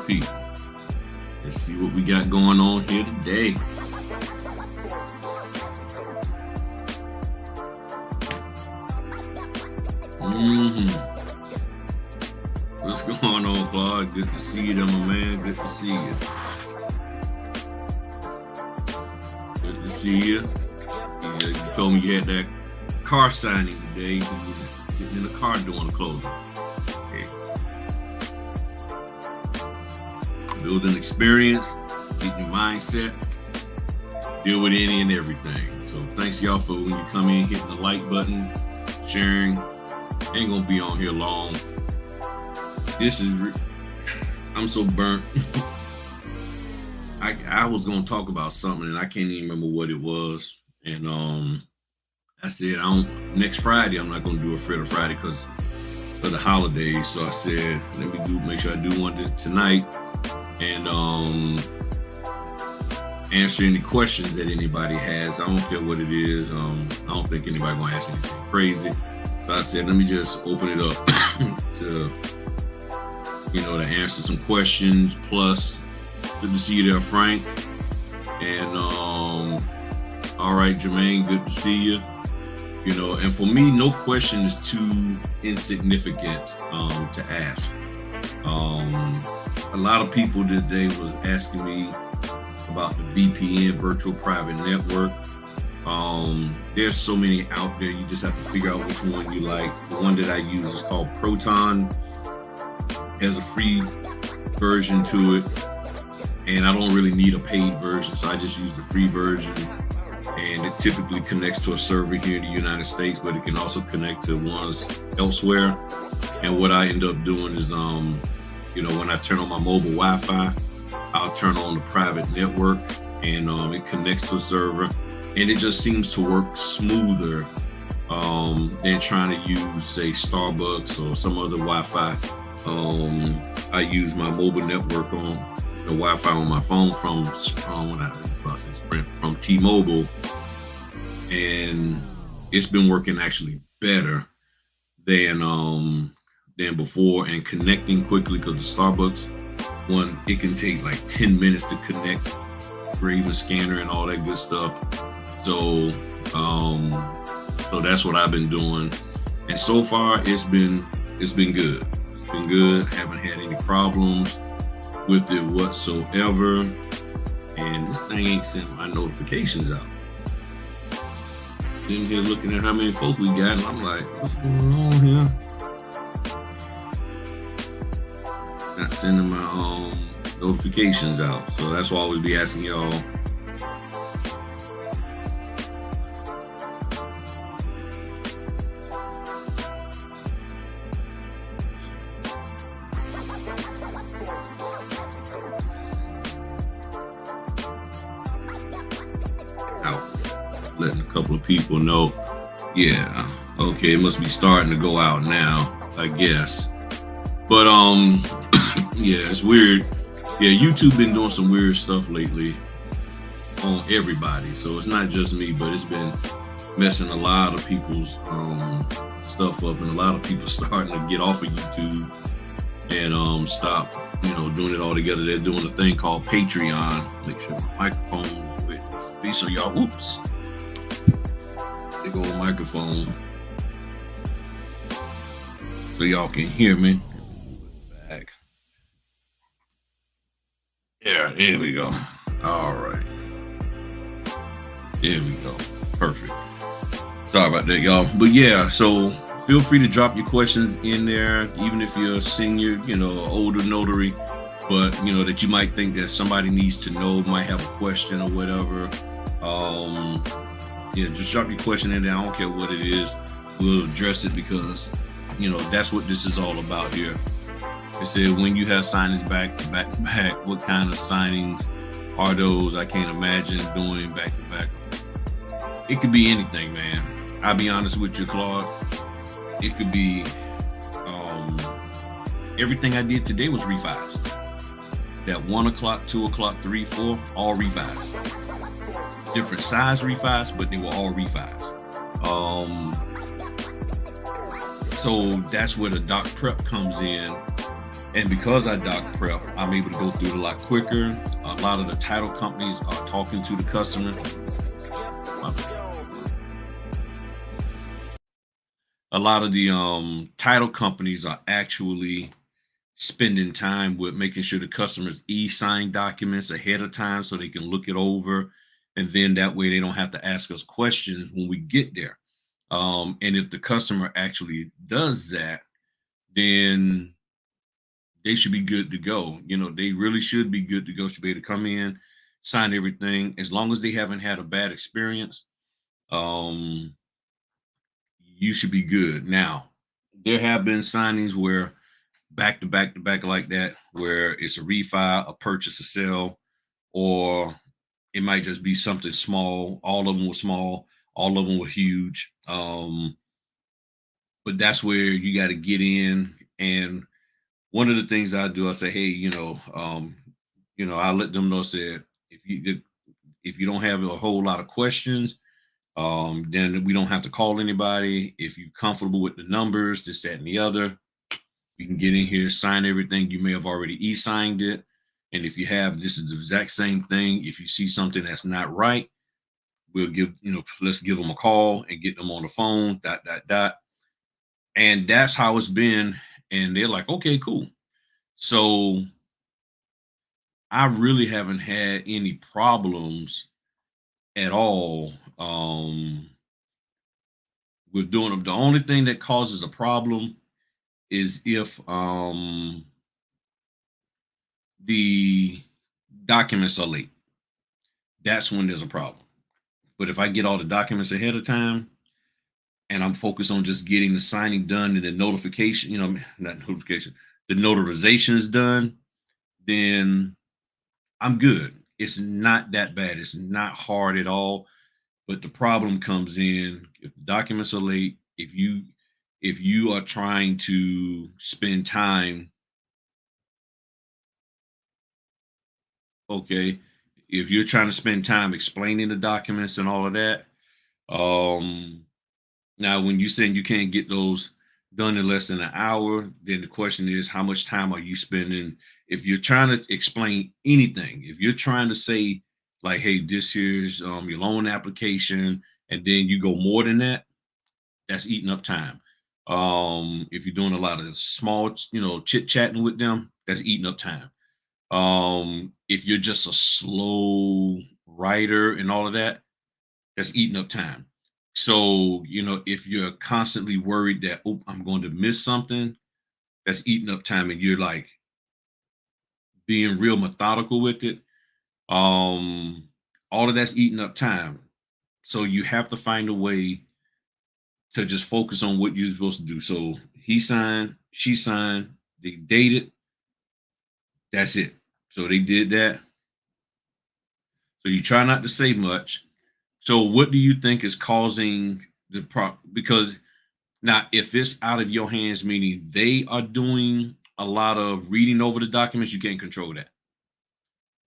people. Let's see what we got going on here today. What's going on, Claude? Good to see you, my man. Good to see you. Good to see you. Yeah, you told me you had that car signing today. You was sitting in the car doing the closing. Okay. Building experience, getting your mindset, deal with any and everything. So thanks y'all for when you come in, hitting the like button, sharing. Ain't gonna be on here long. I'm so burnt. I was gonna talk about something and I can't even remember what it was. And I said next Friday I'm not gonna do a Fritter Friday because of the holidays. So I said let me make sure I do one tonight and answer any questions that anybody has. I don't care what it is. I don't think anybody gonna ask anything crazy. So I said let me just open it up to to answer some questions. Plus, good to see you there, Frank. And all right, Jermaine, good to see you. And for me, no question is too insignificant to ask. A lot of people today was asking me about the VPN, virtual private network. There's so many out there. You just have to figure out which one you like. The one that I use is called Proton. Has a free version to it, and I don't really need a paid version, so I just use the free version. And it typically connects to a server here in the United States, but it can also connect to ones elsewhere. And what I end up doing is, when I turn on my mobile Wi-Fi, I'll turn on the private network, and it connects to a server, and it just seems to work smoother than trying to use, say, Starbucks or some other Wi-Fi. I use my mobile network on the Wi-Fi on my phone from T-Mobile, and it's been working actually better than before and connecting quickly, because the Starbucks one, it can take like 10 minutes to connect for even scanner and all that good stuff. So that's what I've been doing, and so far it's been good. Been good. Haven't had any problems with it whatsoever, and this thing ain't sending my notifications out. In here looking at how many folk we got, and I'm like, what's going on here? Not sending my notifications out, so that's why I always be asking y'all. Letting a couple of people know, yeah, okay, it must be starting to go out now, I guess. But yeah, it's weird. Yeah, YouTube been doing some weird stuff lately on everybody, so it's not just me, but it's been messing a lot of people's stuff up, and a lot of people starting to get off of YouTube and stop, doing it all together. They're doing a thing called Patreon. Make sure my microphone is with me, so y'all, oops. Big old microphone so y'all can hear me. Back. Yeah, there we go. All right. There we go. Perfect. Sorry about that, y'all. But yeah, so feel free to drop your questions in there, even if you're a senior, older notary, but that you might think that somebody needs to know, might have a question or whatever. Yeah, just drop your question in there. I don't care what it is. We'll address it because, that's what this is all about here. It said when you have signings back to back, what kind of signings are those? I can't imagine doing back to back. It could be anything, man. I'll be honest with you, Claude. It could be everything I did today was refis. That 1 o'clock, 2 o'clock, 3, 4, all refis. Different size refis, but they were all refis. So that's where the doc prep comes in, And because I doc prep, I'm able to go through it a lot quicker. A lot of the title companies are talking to the customer. A lot of the title companies are actually spending time with making sure the customers e-sign documents ahead of time so they can look it over. And then that way they don't have to ask us questions when we get there. And if the customer actually does that, then they should be good to go. They really should be good to go. Should be able to come in, sign everything, as long as they haven't had a bad experience. Um, you should be good. Now, there have been signings where back to back to back like that, where it's a refi, a purchase, a sell, or it might just be something small. All of them were small, all of them were huge. But that's where you got to get in. And one of the things I do, I say, hey, I let them know, said, if you don't have a whole lot of questions, then we don't have to call anybody. If you're comfortable with the numbers, this, that, and the other, you can get in here, sign everything. You may have already e-signed it. And if you have, this is the exact same thing. If you see something that's not right, let's give them a call and get them on the phone, dot, dot, dot. And that's how it's been. And they're like, okay, cool. So I really haven't had any problems at all with doing them. The only thing that causes a problem is if the documents are late. That's when there's a problem. But if I get all the documents ahead of time and I'm focused on just getting the signing done and the notification, not notification, the notarization is done, then I'm good. It's not that bad. It's not hard at all. But the problem comes in if the documents are late, if you are trying to spend time, okay, if you're trying to spend time explaining the documents and all of that, um now when you saying you can't get those done in less than an hour, then the question is how much time are you spending? If you're trying to explain anything, if you're trying to say like, hey, this here's your loan application, and then you go more than that, that's eating up time. If you're doing a lot of small, chit chatting with them, that's eating up time. If you're just a slow writer and all of that, that's eating up time. So, if you're constantly worried that, oh, I'm going to miss something, that's eating up time, and you're like being real methodical with it. Um, all of that's eating up time. So you have to find a way to just focus on what you're supposed to do. So he signed, she signed, they dated, that's it. So they did that. So you try not to say much. So what do you think is causing the problem? Because now, if it's out of your hands, meaning they are doing a lot of reading over the documents, you can't control that.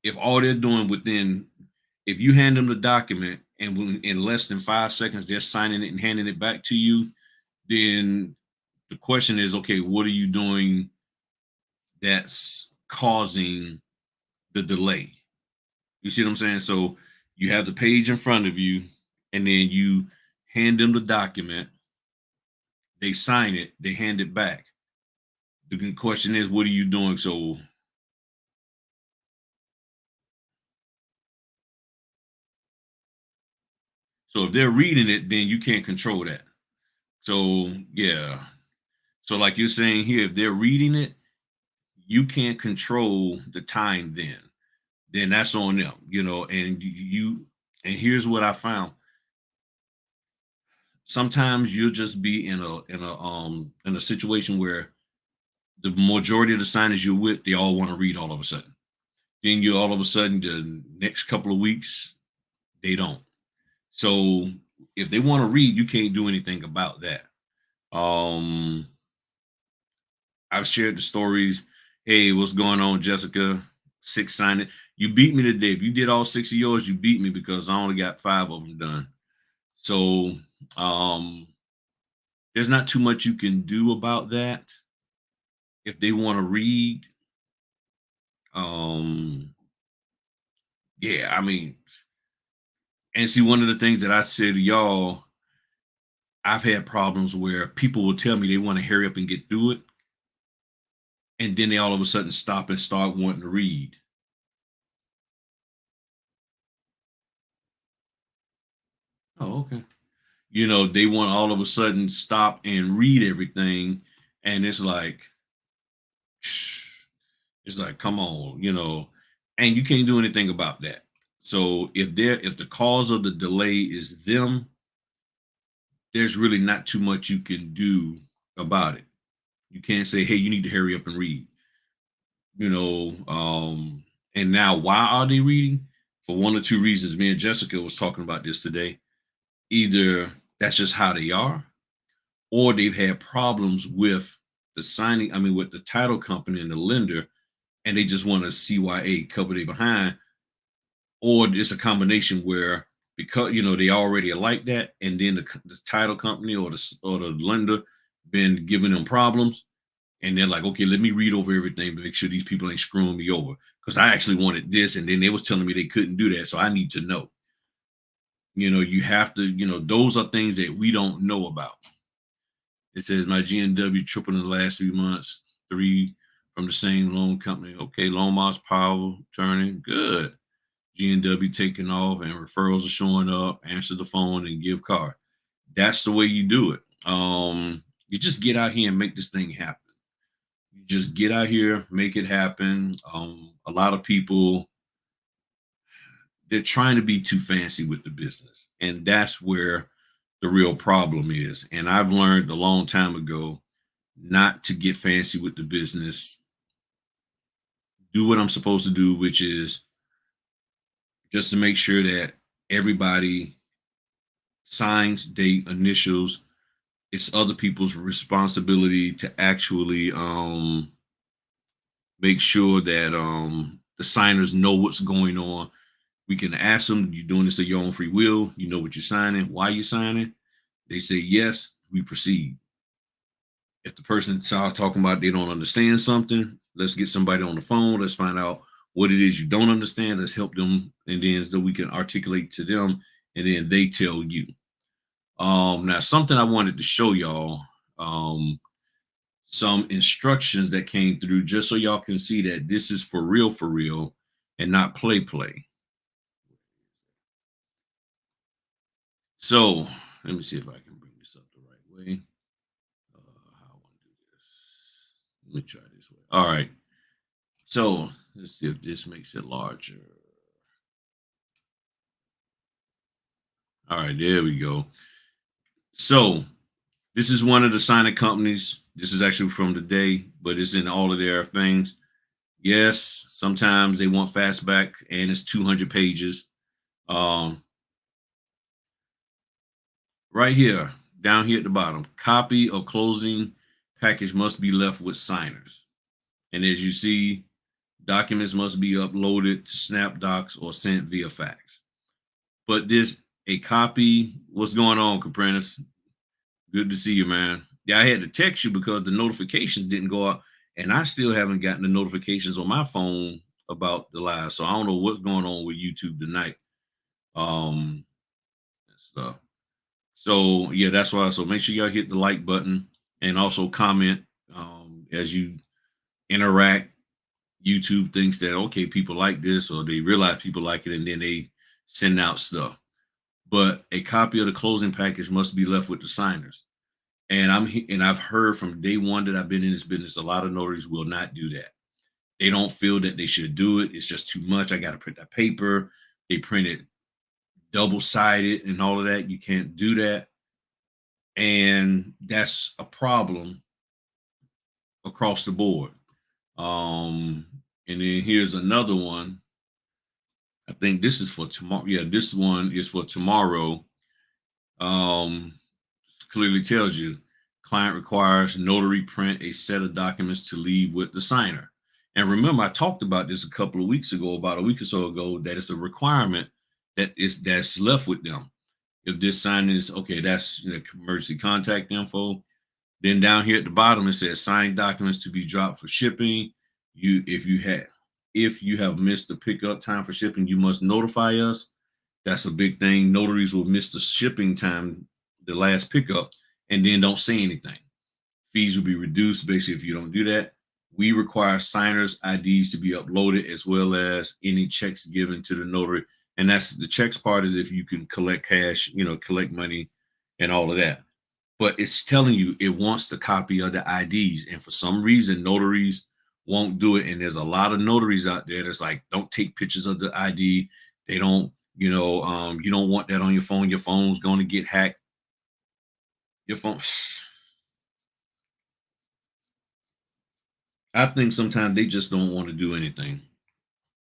If all they're doing if you hand them the document and in less than 5 seconds they're signing it and handing it back to you, then the question is, okay, what are you doing that's causing the delay? You see what I'm saying? So you have the page in front of you, and then you hand them the document, they sign it, they hand it back. The question is, what are you doing? So if they're reading it, then you can't control that. So yeah. So like you're saying here, if they're reading it, you can't control the time then. Then that's on them, and and here's what I found. Sometimes you'll just be in a situation where the majority of the signers you're with, they all want to read all of a sudden. Then you all of a sudden the next couple of weeks, they don't. So if they want to read, you can't do anything about that. Um, I've shared the stories. Hey, what's going on, Jessica? Six signed it. You beat me today. If you did all six of yours, you beat me because I only got five of them done. So um, there's not too much you can do about that. if they want to read, um, yeah, I mean, and see, one of the things that I said to y'all, I've had problems where people will tell me they want to hurry up and get through it, and then they all of a sudden stop and start wanting to read. Oh, okay. They want all of a sudden stop and read everything, and it's like, come on, and you can't do anything about that. So if the cause of the delay is them, there's really not too much you can do about it. You can't say, hey, you need to hurry up and read. you know and now, why are they reading? For one or two reasons. Me and Jessica was talking about this today. Either that's just how they are, or they've had problems with the signing, I mean, with the title company and the lender, and they just want to CYA, cover their behind. Or it's a combination where, because they already are like that, and then the title company or the lender been giving them problems, and they're like, okay, let me read over everything to make sure these people ain't screwing me over, because I actually wanted this, and then they was telling me they couldn't do that, so I need to know. You have to, those are things that we don't know about. It says my GNW tripled in the last 3 months, three from the same loan company. Okay, loan miles power turning good. GNW taking off, and referrals are showing up. Answer the phone and give card. That's the way you do it. You just get out here and make this thing happen. You just get out here, make it happen. A lot of people, they're trying to be too fancy with the business, and that's where the real problem is. And I've learned a long time ago not to get fancy with the business. Do what I'm supposed to do, which is just to make sure that everybody signs, date, initials. It's other people's responsibility to actually make sure that the signers know what's going on. We can ask them, "You doing this of your own free will? You know what you're signing? Why you signing?" They say yes. We proceed. If the person starts talking about they don't understand something, let's get somebody on the phone. Let's find out what it is you don't understand. Let's help them, and then so we can articulate to them, and then they tell you. Now, something I wanted to show y'all, some instructions that came through, just so y'all can see that this is for real, and not play. So let me see if I can bring this up the right way. How I want to do this. Let me try this way. All right. So let's see if this makes it larger. All right, there we go. So this is one of the signing companies. This is actually from today, but it's in all of their things. Yes, sometimes they want fastback, and it's 200 pages. Um, right here, down here at the bottom, copy of closing package must be left with signers. And as you see, documents must be uploaded to SnapDocs or sent via fax. But this a copy. What's going on, Caprinas? Good to see you, man. Yeah, I had to text you because the notifications didn't go out, and I still haven't gotten the notifications on my phone about the live. So I don't know what's going on with YouTube tonight. Um, stuff. So yeah, that's why. So make sure y'all hit the like button and also comment as you interact. YouTube thinks that okay, people like this, or they realize people like it, and then they send out stuff. But a copy of the closing package must be left with the signers. And I've heard from day one that I've been in this business, a lot of notaries will not do that. They don't feel that they should do it. It's just too much. I got to print that paper. They print it double sided and all of that. You can't do that. And that's a problem across the board. And then here's another one. I think this is for tomorrow. Yeah, this one is for tomorrow. Um, clearly tells you client requires notary print a set of documents to leave with the signer. And remember, I talked about this a couple of weeks ago, about a week or so ago, that it's a requirement that's left with them. If this sign is okay, that's emergency contact info. Then down here at the bottom it says signed documents to be dropped for shipping. You if you have missed the pickup time for shipping, you must notify us. That's a big thing. Notaries will miss the shipping time, the last pickup, and then don't say anything. Fees will be reduced basically if you don't do that. We require signers' IDs to be uploaded as well as any checks given to the notary. And that's the checks part is if you can collect cash, collect money and all of that. But it's telling you it wants the copy of the IDs. And for some reason, notaries won't do it. And there's a lot of notaries out there that's like, don't take pictures of the ID. They don't, you don't want that on your phone. Your phone's going to get hacked. Your phone. I think sometimes they just don't want to do anything.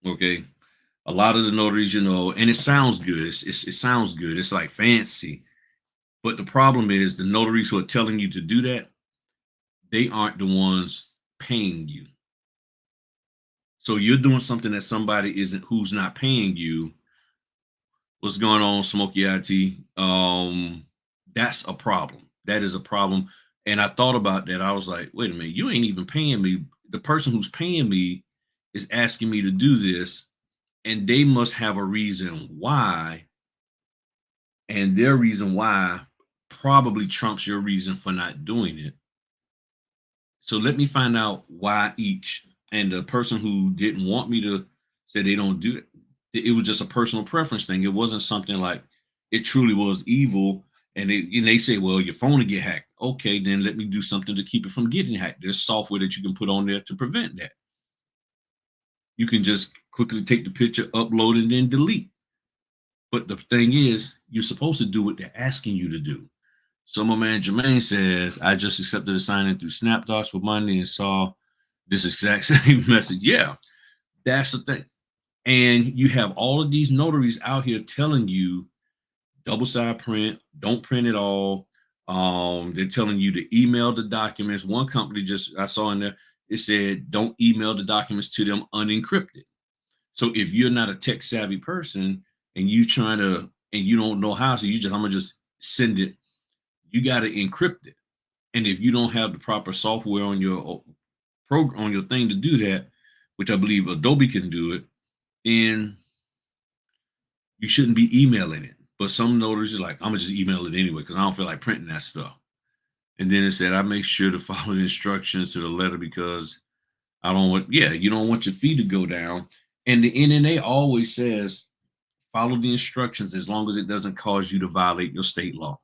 Okay. A lot of the notaries, and it sounds good. It sounds good. It's like fancy. But the problem is the notaries who are telling you to do that, they aren't the ones paying you. So you're doing something that somebody isn't who's not paying you. What's going on, Smokey IT? That's a problem. That is a problem. And I thought about that. I was like, wait a minute, you ain't even paying me. The person who's paying me is asking me to do this, and they must have a reason why. And their reason why probably trumps your reason for not doing it. So let me find out why each. And the person who didn't want me to say they don't do it. It was just a personal preference thing. It wasn't something like it truly was evil. And they say, well, your phone will get hacked. Okay, then let me do something to keep it from getting hacked. There's software that you can put on there to prevent that. You can just quickly take the picture, upload, and then delete. But the thing is, you're supposed to do what they're asking you to do. So my man Jermaine says, I just accepted a sign-in through SnapDocs for Monday and saw this exact same message. Yeah, that's the thing. And you have all of these notaries out here telling you double side print, don't print it all. They're telling you to email the documents. One company I saw in there, it said don't email the documents to them unencrypted. So if you're not a tech savvy person and you don't know how, so I'm gonna just send it. You got to encrypt it. And if you don't have the proper software on your program on your thing to do that, which I believe Adobe can do it, then you shouldn't be emailing it. But some notaries are like, I'm gonna just email it anyway because I don't feel like printing that stuff. And then it said, I make sure to follow the instructions to the letter because you don't want your fee to go down. And the NNA always says, follow the instructions as long as it doesn't cause you to violate your state law.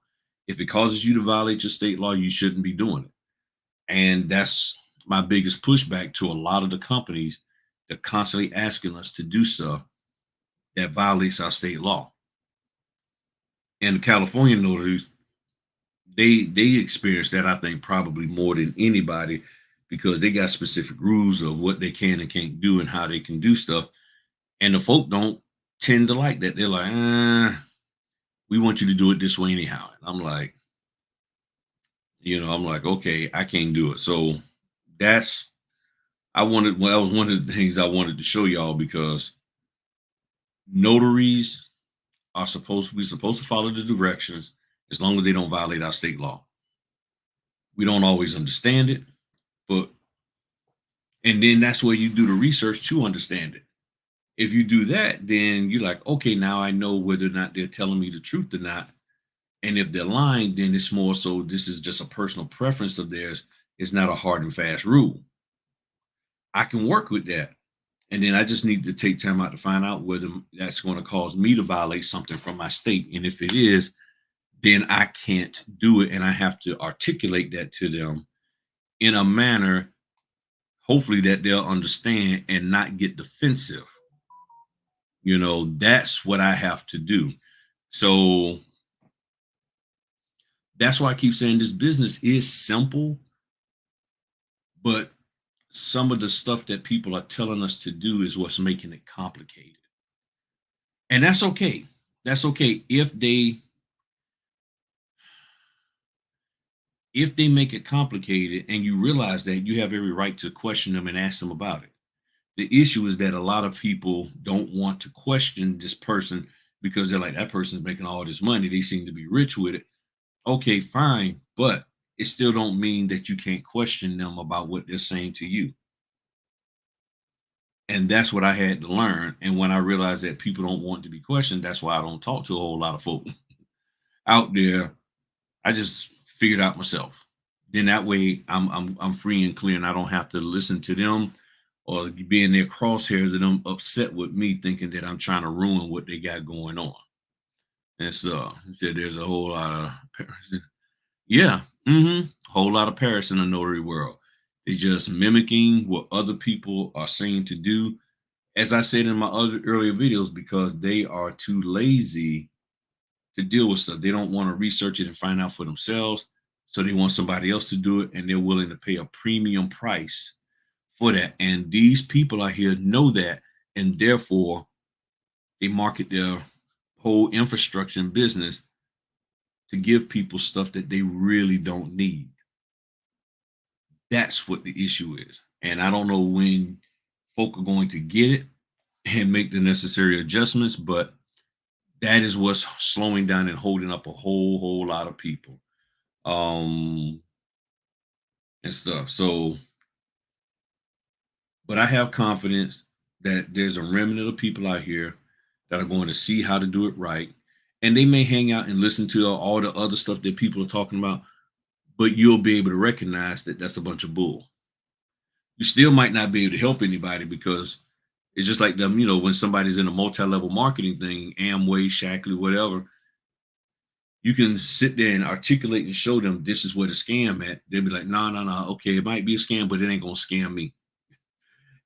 If it causes you to violate your state law, you shouldn't be doing it. And that's my biggest pushback to a lot of the companies. They're constantly asking us to do stuff that violates our state law. And the California notaries, they experience that, I think, probably more than anybody because they got specific rules of what they can and can't do and how they can do stuff. And the folk don't tend to like that. They're like, we want you to do it this way anyhow. And I'm like, okay, I can't do it. So that was one of the things I wanted to show y'all because notaries are supposed to follow the directions as long as they don't violate our state law. We don't always understand it, and then that's where you do the research to understand it. If you do that, then you're like, okay, now I know whether or not they're telling me the truth or not. And if they're lying, then it's more so this is just a personal preference of theirs. It's not a hard and fast rule. I can work with that. And then I just need to take time out to find out whether that's going to cause me to violate something from my state. And if it is, then I can't do it. And I have to articulate that to them in a manner, hopefully, that they'll understand and not get defensive. That's what I have to do. So that's why I keep saying this business is simple, but some of the stuff that people are telling us to do is what's making it complicated. And that's okay. That's okay if they make it complicated and you realize that you have every right to question them and ask them about it. The issue is that a lot of people don't want to question this person because they're like, that person's making all this money. They seem to be rich with it. Okay, fine. But it still don't mean that you can't question them about what they're saying to you. And that's what I had to learn. And when I realized that people don't want to be questioned, that's why I don't talk to a whole lot of folk out there. I just figured out myself. Then that way I'm free and clear and I don't have to listen to them or be in their crosshairs and them upset with me thinking that I'm trying to ruin what they got going on. And so he said there's a whole lot of yeah, whole lot of Paris in the notary world. They just mimicking what other people are saying to do. As I said in my other earlier videos, because they are too lazy to deal with stuff. They don't want to research it and find out for themselves. So they want somebody else to do it, and they're willing to pay a premium price for that. And these people out here know that, and therefore they market their whole infrastructure and business to give people stuff that they really don't need. That's what the issue is. And I don't know when folk are going to get it and make the necessary adjustments, but that is what's slowing down and holding up a whole lot of people. Um and stuff. So, but I have confidence that there's a remnant of people out here that are going to see how to do it right. And they may hang out and listen to all the other stuff that people are talking about, but you'll be able to recognize that that's a bunch of bull. You still might not be able to help anybody because it's just like them, when somebody's in a multi-level marketing thing, Amway, Shackley, whatever, you can sit there and articulate and show them this is where the scam at. They'll be like, no, no, no. Okay, it might be a scam, but it ain't gonna scam me.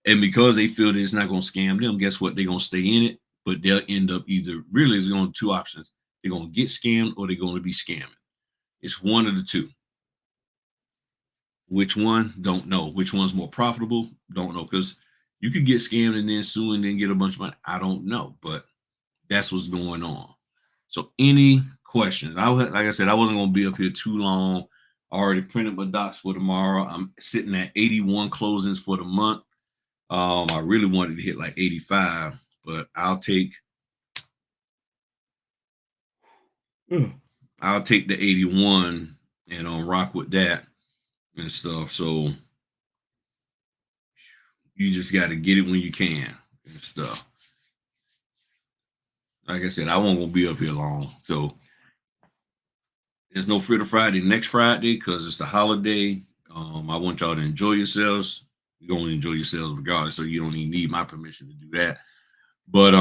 And because they feel that it's not gonna scam them, guess what? They're gonna stay in it, but they'll end up either really it's going to two options. They're gonna get scammed or they're gonna be scamming. It's one of the two. Which one? Don't know. Which one's more profitable? Don't know. Because you could get scammed and then sue and then get a bunch of money. I don't know, but that's what's going on. So, any questions? Like I said, I wasn't going to be up here too long. I already printed my docs for tomorrow. I'm sitting at 81 closings for the month. I really wanted to hit like 85, but I'll take the 81 and rock with that and stuff. So you just got to get it when you can and stuff. Like I said, I won't gonna be up here long. So there's no Fritter Friday next Friday because it's a holiday. I want y'all to enjoy yourselves. You're gonna enjoy yourselves regardless, so you don't even need my permission to do that. But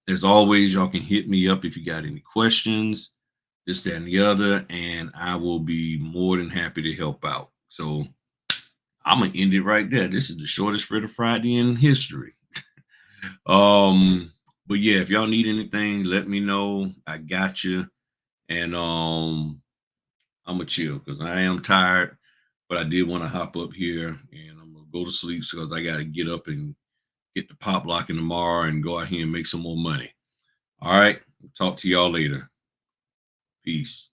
as always, y'all can hit me up if you got any questions, this, that, and the other, and I will be more than happy to help out. So I'm gonna end it right there. This is the shortest Fritter Friday in history. But yeah, if y'all need anything, let me know. I got you. And I'm gonna chill because I am tired, but I did want to hop up here and I'm gonna go to sleep because I gotta get up and get the pop locking tomorrow and go out here and make some more money. All right, talk to y'all later. Peace.